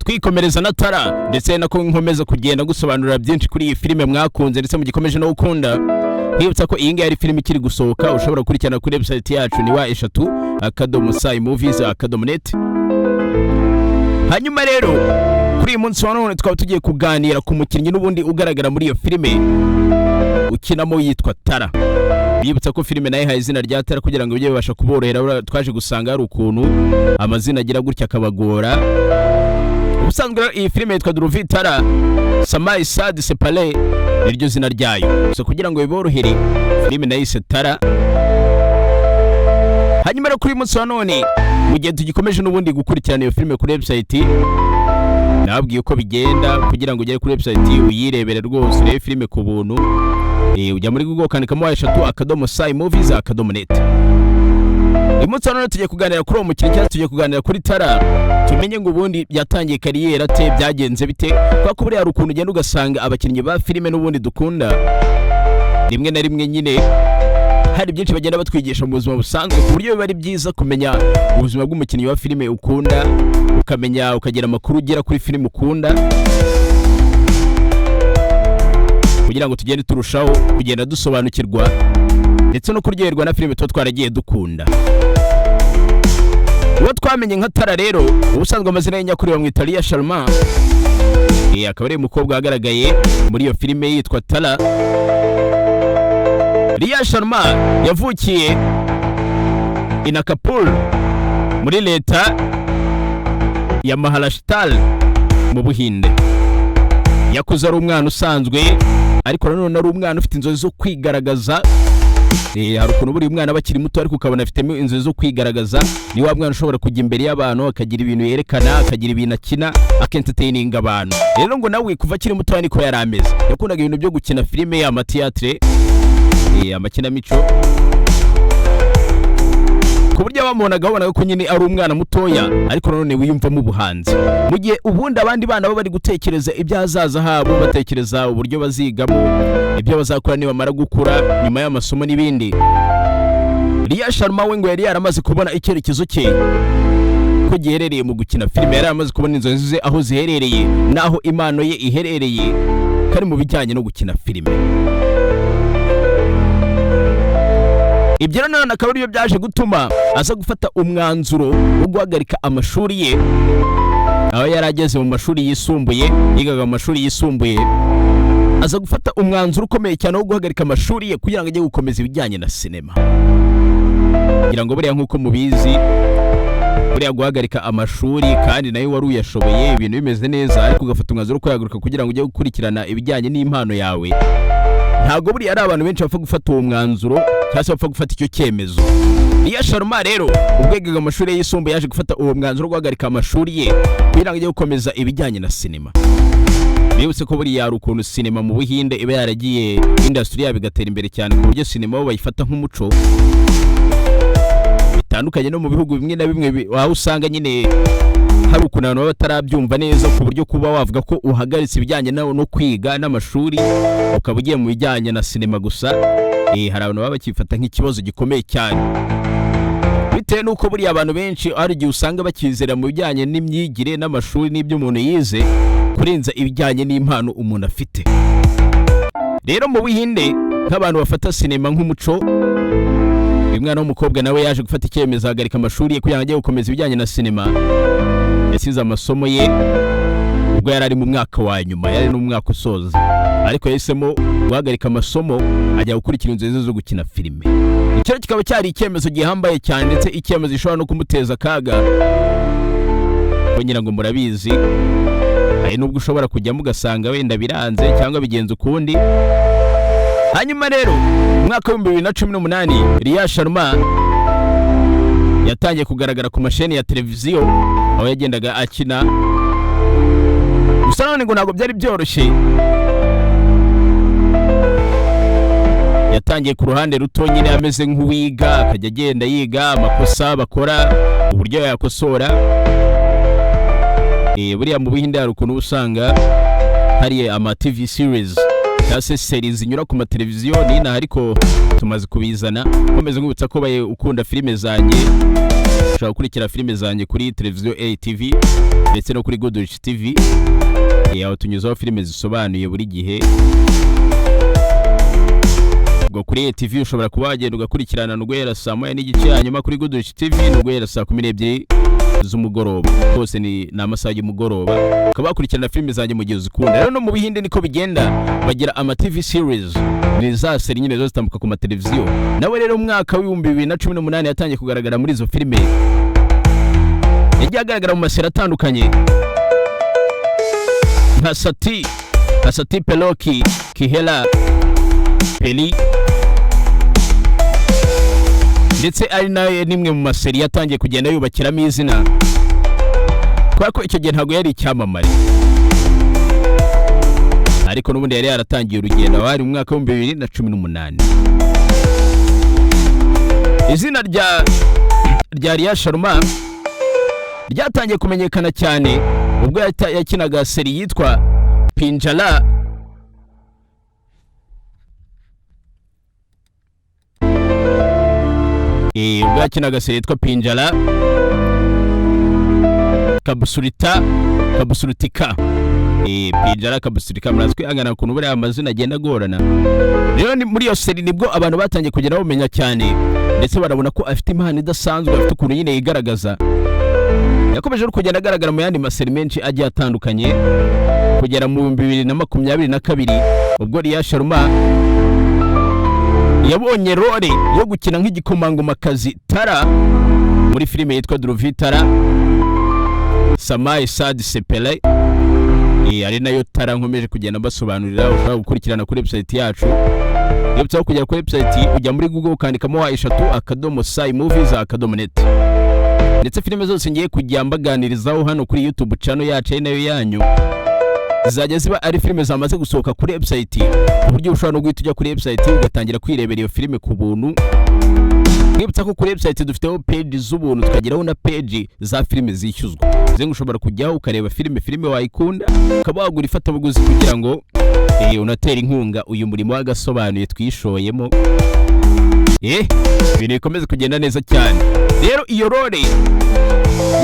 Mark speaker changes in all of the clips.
Speaker 1: twikomereza na Tara ndetse nako nkomeza kugenda gusobanurira byinshi kuri iyi filime mwakunze ndetse mugikomeje no gukunda. Nkibutsa ko iyi ngiyi ari filime ikiri gusohoka, ushobora gukurikirana kuri website yacu ni wa3.movies.net. Hanyuma rero kuri uyu munsi wa none twaba tugiye kuganira ku mukinnyi n'ubundi ugaragara muri iyo filime ukinamo yitwa Tara. Bibutsa ko filime nayo haye izina rya Tara kugira ngo bijye bibasha kuborohera. Twaje gusanga hari ukuntu amazina agira gutya akabagora. Ubusanzwe iyi filime yitwa Druvi Tara Samai Sad Sepale niryo zina ryayo, so kugira ngo biborohere filime nayo ise Tara. Hanyuma rero kuri munsi wa none mu gihe tugikomeje n'ubundi gukurikirana iyo filime kuri website, nababwiye uko bigenda kugira ngo ugere kuri website uyirebere rwose urebe filime ku buntu. Ujya muri Google ukandikamo wa3.movies.net. Uyu munsi wa none tugiye kuganira kuri uwo mukinnyi cyangwa tugiye kuganira kuri Tara, tumenye ngo ubundi byatangiye kariyeri ate, byagenze bite, kuko buriya hari ukuntu ugenda ugasanga abakinnyi ba filime n'ubundi dukunda rimwe na rimwe nyine hari byinshi bagenda batwigisha mu buzima busanzwe, ku buryo biba ari byiza kumenya ubuzima bw'umukinnyi wa filime ukunda, ukamenya ukagira amakuru ugera kuri filime ukunda, kugira ngo tugende turushaho kugenda dusobanukirwa ndetse no kuryoherwa na filime tuba twaragiye dukunda. Uwo twamenye nka Tara rero, ubusanzwe amazina ye nyakuri bamwita Ria Sharma. Akaba ari umukobwa wagaragaye muri iyo filime yitwa Tara. Ria Sharma yavukiye i Nagpur muri leta ya Maharashtra mu Buhinde. Yakuze ari umwana usanzwe, ariko nanone ari umwana ufite inzozi zo kwigaragaza. Hari ukuntu buri mwana bakiri muto ariko ukabona afitemo inzozi zo kwigaragaza. Ni wa mwana ushobora kujya imbere y'abantu akagira ibintu yerekana, akagira ibintu akina, akentertaininga abantu. Rero ngo nawe kuva akiri muto niko yari ameze. Yakundaga ibintu byo gukina filime, amateatre, amakinamico, ku buryo bamubonaga babonaga ko nyine ari umwana mutoya ariko nanone wiyumvamo ubuhanzi. Mu gihe ubundi abandi bana baba bari gutekereza ibyazaza habo, batekereza uburyo bazigamo, ibyo bazakora nibamara gukura nyuma y'amasomo n'ibindi, Ria Sharma we ngo yari yaramaze kubona icyerekezo cye ko giherereye mu gukina filime. Yari yaramaze kubona inzozi ze aho ziherereye naho impano ye iherereye, kari mu bijyanye no gukina filime. Ibyo nanone akaba ariyo byaje gutuma aza gufata umwanzuro wo guhagarika amashuri ye. Aho yari ageze mu mashuri yisumbuye, yigaga mu mashuri yisumbuye, aza gufata umwanzuro ukomeye cyane wo guhagarika amashuri ye kugira ngo ajye gukomeza ibijyanye na sinema. Kugira ngo buriya nk'uko mubizi, buriya guhagarika amashuri kandi nayo wari uyashoboye, ibintu bimeze neza, ariko ugafata umwanzuro wo kuyahagarika kugira ngo ujye gukurikirana ibijyanye n'impano yawe, ntabwo buriya ari abantu benshi bapfa gufata uwo mwanzuro cyangwa se bapfa gufata icyo cyemezo. Ria Sharma rero ubwo yigaga amashuri yisumbuye yaje gufata uwo mwanzuro wo guhagarika amashuri ye kugira ngo ajye gukomeza ibijyanye na sinema. Bibutse ko buriya hari ukuntu sinema mu Buhinde iba yaragiye industry yabo igatera imbere cyane, ku buryo sinema bo bayifata nk'umuco, bitandukanye no mu bihugu bimwe na bimwe aho usanga nyine hari ukuntu abantu baba batarabyumva neza, ku buryo kuba wavuga ko uhagaritse ibijyanye no kwiga n'amashuri ukaba ugiye mu bijyanye na sinema gusa. Hari abantu baba bakifata nk'ikibazo gikomeye cyane, bitewe n'uko buriya abantu benshi hari igihe usanga bakizera mu bijyanye n'imyigire n'amashuri n'ibyo umuntu yize kurenza ibijyanye n'impano umuntu afite. Rero mu Buhinde nk'abantu bafata sinema nk'umuco, uyu mwana w'umukobwa nawe yaje gufata icyemezo ahagarika amashuri ye kugira ngo ajye gukomeza ibijyanye na sinema. Yasize amasomo ye ubwo yari ari mu mwaka wa nyuma, yari n'umwaka usoza, ariko yahisemo guhagarika amasomo ajya gukurikira inzozi zo gukina filime. Icyo kikaba cyari icyemezo gihambaye cyane, ndetse icyemezo gishobora no kumuteza akaga. Kugira ngo murabizi, hari nubwo ushobora kujyamo ugasanga wenda biranze cyangwa bigenze ukundi. Hanyuma rero mwaka wa 2018 Ria Sharma yatangiye kugaragara ku masheni ya televiziyo aho yagendaga akina. Gusa none ngo ntabwo byari byoroshye. Yatangiye ku ruhande ruto nyine ameze nk'uwiga, akajya agenda yiga amakosa bakora, uburyo yakosora. Buriya mu Buhinde hari ukuntu usanga hari ama TV series cyangwa se seri zinyura ku mateleviziyo nina, ariko tumaze kubizana. Komeza ngubutsa ko baye ukunda filime zanjye, ushobora gukurikira filime zanjye kuri televiziyo ATV ndetse no kuri Goodrich TV. Aho tunyuzaho filime zisobanuye buri gihe. Ubwo kuri ATV ushobora kuba wagenda ugakurikirana n'ugwera saa 1:30, hanyuma kuri Goodrich TV n'ugwera saa 12 z'umugoroba. Hose ni amasaha y'umugoroba, ukaba wakurikirana filime zanjye mu gihe uzikunda. Rero no mu Bihinde niko bigenda, bagira ama TV series, ni za seri nyine zo zitambuka ku mateleviziyo. Nawe rero umwaka wa 2018 yatangiye kugaragara muri izo filime, yagiye agaragara mu maseri atandukanye nka Sati Peloki, Kihela Peli, ndetse ari nayo nimwe mu maseri yatangiye kugenda yubakiramo izina, kubera ko icyo gihe ntabwo yari icyamamare, ariko n'ubundi yari yaratangiye urugendo. Wari mu mwaka wa 2018. Izina rya Riya Sharma ryatangiye kumenyekana cyane ubwo yakinaga seri yitwa Pinjala. Ubwo yakinaga seri yitwa Pinjala Kabusuritika. Pinjala Kabusuritika, murazwi angana kuntu buri amazina agenda agorana. Rero ni muri iyo seri nibwo abantu batangiye kugenda bamenya cyane, ndetse barabona ko afite impano idasanzwe, afite ukuntu nyine yigaragaza. Yakomeje kugenda agaragara mu yandi maseri menshi agiye atandukanye kugera mu 2022, ubwo Riya Sharma yabonye role yo gukina nk'igikomangomakazi Tara muri filime yitwa Dhruvitara Samai Sad Sepele. Ari nayo Tara nkomeje kugenda basobanurira. Ushobora gukurikirana kuri website yacu. Iyo utsaho kujya kuri website ujya muri Google ukandikamo wa3.sai-movies.net. Ndetse filime zose ngiye kujya mbaganirizaho hano kuri YouTube channel yacu nayo yanyu zajya ziba ari filime zamaze gusohoka kuri website, uburyo ushobora no guhita ujya kuri website ugatangira kwirebera iyo filime ku buntu. Mwibutsa ko kuri website dufiteho page z'ubuntu, tukagiraho na page za filime zishyuzwa. Zengu ushobora kujyaho ukareba filime wayikunda, ukaba wagura ifatabuguzi kugira ngo unatera inkunga uyu murimo w'agasobanuye twishoyemo. Ibintu bikomeze kugenda neza cyane. Rero iyo role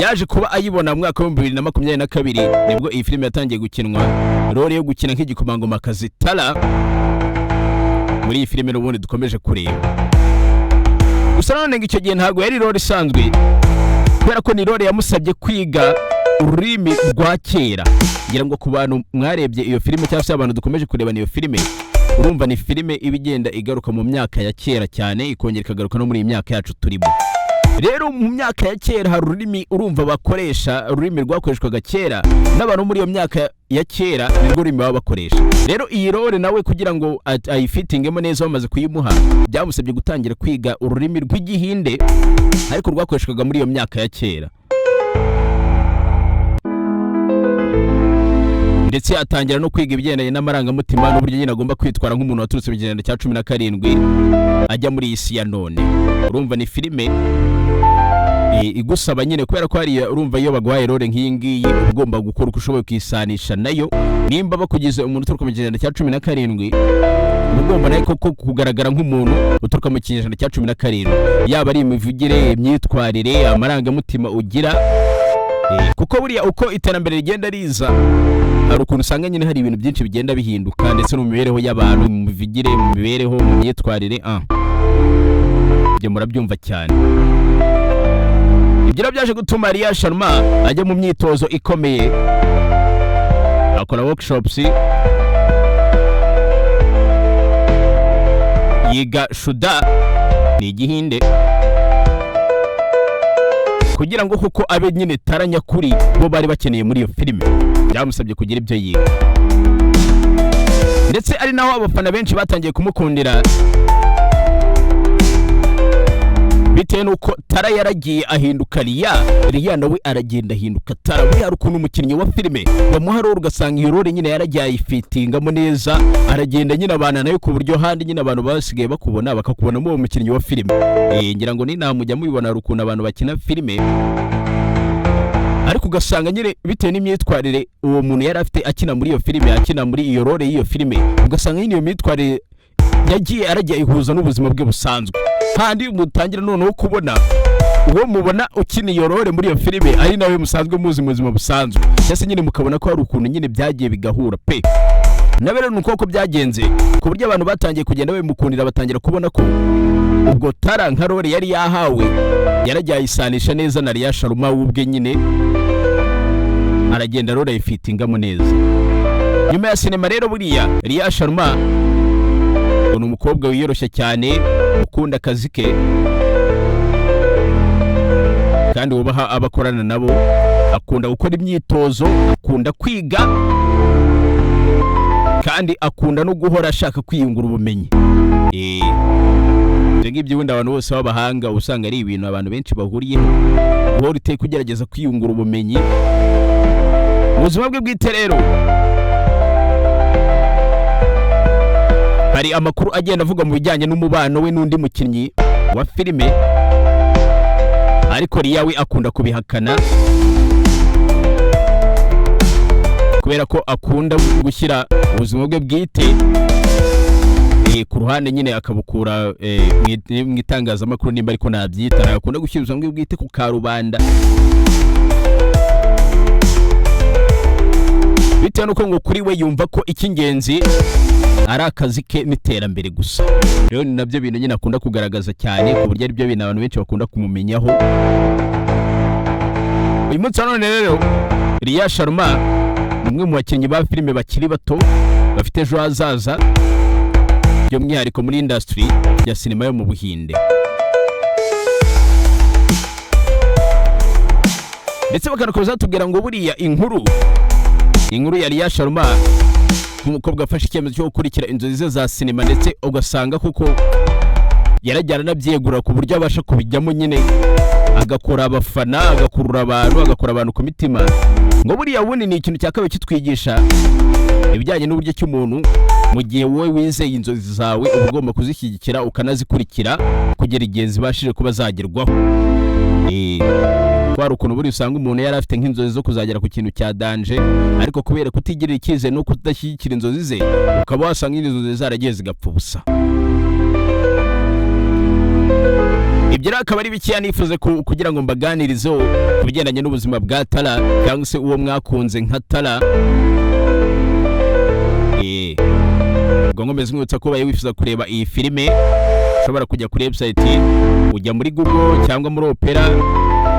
Speaker 1: yaje kuba ayibona mu mwaka wa 2022, nibwo iyi filime yatangiye gukinwa, role yo gukina nk'igikomangomakazi Tara muri iyi filime n'ubundi dukomeje kureba. Gusa none ngo icyo gihe ntabwo yari role isanzwe, kubera ko ni role yamusabye kwiga ururimi rwa kera. Ngira ngo ku bantu mwarebye iyo filime cyangwa se abantu dukomeje kureba iyo filime, urumva ni filime ibigenda igaruka mu myaka ya kera cyane, ikongera ikagaruka no muri iyi myaka yacu turimo. Rero mu myaka ya kera hari ururimi urumva bakoresha, ururimi rwakoreshwaga kera n'abantu muri iyo myaka ya kera nirwo rurimi baba bakoresha. Rero iyi role nawe kugira ngo ayifitingemo neza bamaze kuyimuha, byamusabye gutangira kwiga ururimi rw'Igihinde ariko rwakoreshwaga muri iyo myaka ya kera. Ndetse atangira no kwiga ibigendanye n'amarangamutima n'uburyo nyine agomba kwitwara nk'umuntu waturutse mu gihembwe cya 17 ajya muri isi ya none. Urumva ni filime igusaba nyine, kubera ko hari urumva iyo bagwaye role nk'iyi ngiyi ugomba gukora uko ushoboye kwisanisha nayo. Nimba bakugize umuntu uturuka mu gihembwe cya 17, ugomba nayo koko kugaragara nk'umuntu uturuka mu gihembwe cya 17, yaba ari imivugire, imyitwarire, amarangamutima ugira. Kuko buriya uko iterambere rigenda riza, hari ukuntu usanga nyine hari ibintu byinshi bigenda bihinduka, ndetse no mu mibereho y'abantu, mu mivugire, mu mibereho, mu myitwarire. Ibyo murabyumva cyane. Ibyo byaje gutuma Riya Sharma ajya mu myitozo ikomeye, akora workshops, yiga Shuddha, ni Igihinde, kugira ngo kuko abe nyine Tara nyakuri bo bari bakeneye muri iyo filime. Byamusabye kugira ibyo yiga, ndetse ari naho abafana benshi batangiye kumukundira, bitewe nuko Tara yaragiye ahinduka Riya nawe aragenda ahinduka Tara. Buriya hari ukuntu umukinnyi wa filime bamuha role ugasanga iyo role nyine yaragiye ayifitingamo neza, aragenda nyine abana nayo ku buryo handi nyine abantu basigaye bakubona bakakubonamo uwo mukinnyi wa filime. Ngira ngo ni namujya mubibona, hari ukuntu abantu bakina filime ariko ugasanga nyine bitewe n'imyitwarire uwo muntu yari afite akina muri iyo filime, akina muri iyo role y'iyo filime, ugasanga nyine iyo myitwarire yagiye arajya ihuza n'ubuzima bwe busanzwe. Kandi mutangira noneho kubona uwo mubona ukina iyo role muri iyo filime ari nawe musanzwe muzi mu buzima busanzwe, cyase nyine mukabona ko hari ukuntu nyine byagiye bigahura pe. Nabe rero nuko byagenze ku buryo abantu batangiye kugenda bamukundira, batangira kubona ko ubwo Tara nka role yari yahawe yarajya isanisha neza na Ria Sharma ubwe nyine aragenda role ifitingamo neza. Nyuma ya sinema rero buriya Ria Sharma ni umukobwa wiyoroshya cyane, ukunda akazi ke kandi wubaha abakorana nabo, akunda gukora imyitozo, akunda kwiga kandi akunda no guhora ashaka kwiyungura ubumenyi. Ibyo ngibyo ubundi abantu bose b'abahanga usanga ari ibintu abantu benshi bahuriyeho, guhora uteye kugerageza kwiyungura ubumenyi mu buzima bwe bwite. Rero hari amakuru agenda avuga mu bijyanye n'umubano we n'undi mukinnyi wa filime, ariko Ria we akunda kubihakana kubera ko akunda gushyira ubuzima bwe bwite ku ruhande nyine, akabukura mu itangazamakuru nimba ariko nabyita, akunda gushyira ubuzima bwe bwite ku karubanda, bitewe nuko ngo kuri we yumva ko icy'ingenzi ari akazi ke n'iterambere gusa. Rero ni nabyo bintu nyine akunda kugaragaza cyane, ku buryo ari byo bintu abantu benshi bakunda kumumenyaho. Uyu munsi none rero Ria Sharma ni umwe mu bakinnyi ba filime bakiri bato bafite ejo hazaza, by'umwihariko muri industry ya sinema yo mu Buhinde. Ndetse bakanakomeza tubwira ngo buriya inkuru ya Ria Sharma nk'umukobwa afashe icyemezo cyo gukurikira inzozi ze za sinema, ndetse ugasanga kuko yarajyana nabyegura ku buryo abasha kubijyamo nyine, agakora abafana, agakurura abantu, agakora abantu ku mitima. Ngo buriya ubundi ni ikintu cya kabiri kitwigisha ibijyanye n'uburyo cy'umuntu mu gihe wowe wizeye inzozi zawe uba ugomba kuzishyigikira ukanazikurikira kugera igihe zibashije kuba zagerwaho. Kwari ukuntu buri usanga umuntu yari afite nk'inzozi zo kuzagera ku kintu cya danje, ariko kubera kutigirira icyizere no kudashyigikira inzozi ze, ukaba wasanga inzozi zaragiye zigapfa ubusa. Ibyo akaba ari bikiya nifuze kugira ngo mbaganirizeho ku bigendanye n'ubuzima bwa Tara cyangwa se uwo mwakunze nka Tara. Ubwo ngomeze nk'utsa ko wifuza kureba iyi filime, ushobora kujya kuri website, ujya muri Google cyangwa muri Opera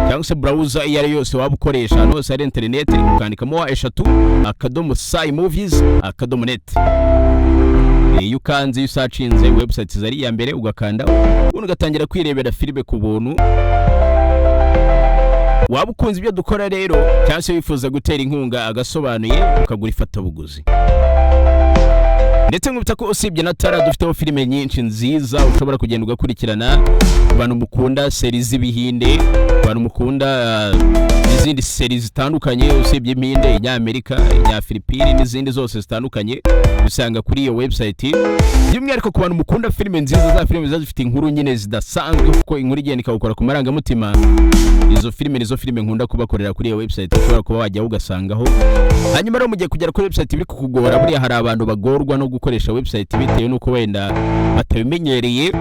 Speaker 1: cyangwa se browser iyo ari yose waba ukoresha, hano hose hari internet, ukandikamo wa3.movies.net. Iyo ukanze usacinze website zari iya mbere ugakanda, ubundi ugatangira kwirebera filime ku buntu. Waba ukunze ibyo dukora rero cyangwa se wifuza gutera inkunga agasobanuye, ukagura ifatabuguzi. Ndetse nkubita ko usibye na Tara dufiteho filime nyinshi nziza ushobora kugenda ugakurikirana, abantu mukunda series z'ibihinde, abantu mukunda n'izindi series zitandukanye usibye impinde, y'Amerika, ya Philippines n'izindi zose zitandukanye usanga kuri iyo website. By'umwihariko ku bantu mukunda filime nziza, za filime zifite inkuru nyine zidasanzwe, kuko inkuru igenda ikawukora ku marangamutima, izo filime nkunda kubakorera kuri iyo website, ushobora kuba wajya ugasangaho. Hanyuma rero mugiye kugera kuri website biri kukugora, buriya hari abantu bagorwa no gukoresha website bitewe nuko wenda batabimenyereye,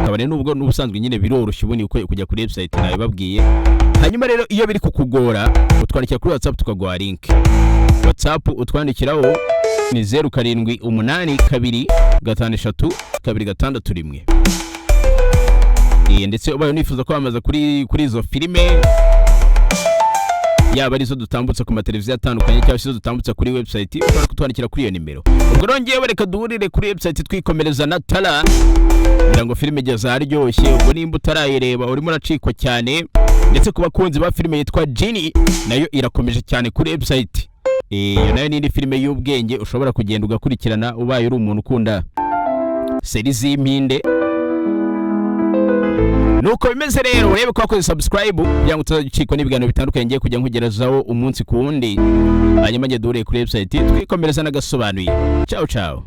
Speaker 1: kabane nubwo n'ubusanzwe nyine biroroshye ubundi uko kujya kuri website nawe babwiye. Hanyuma rero iyo biri kukugora, utwandikira kuri WhatsApp tukaguha link. WhatsApp utwandikiraho ni 0782532661. Ndetse ubaye nifuza kwamaza kuri izo filime, yaba arizo dutambutse ku mateleviziyo atandukanye cyangwa se dutambutse kuri website, ushobora kutwandikira kuri iyo nimero. Ubwo rongeye bareka duhurire kuri website twikomereza na Tara, kugira ngo filime igeze aryoshye. Ubwo nimba utarayireba urimo uracikwa cyane, ndetse ku bakunzi ba filime yitwa Genie nayo irakomeje cyane kuri website. Iyo nayo ni filime y'ubwenge ushobora kugenda ugakurikirana ubaye uri umuntu ukunda series z'impinde. Nuko bimeze rero, urebe ko wakoze subscribe kugira ngo utazagicikwa n'ibiganiro bitandukanye ngiye kujya nkugerezaho umunsi ku wundi. Hanyuma njye duhure kuri website twikomereza n'agasobanuye. Ciao ciao.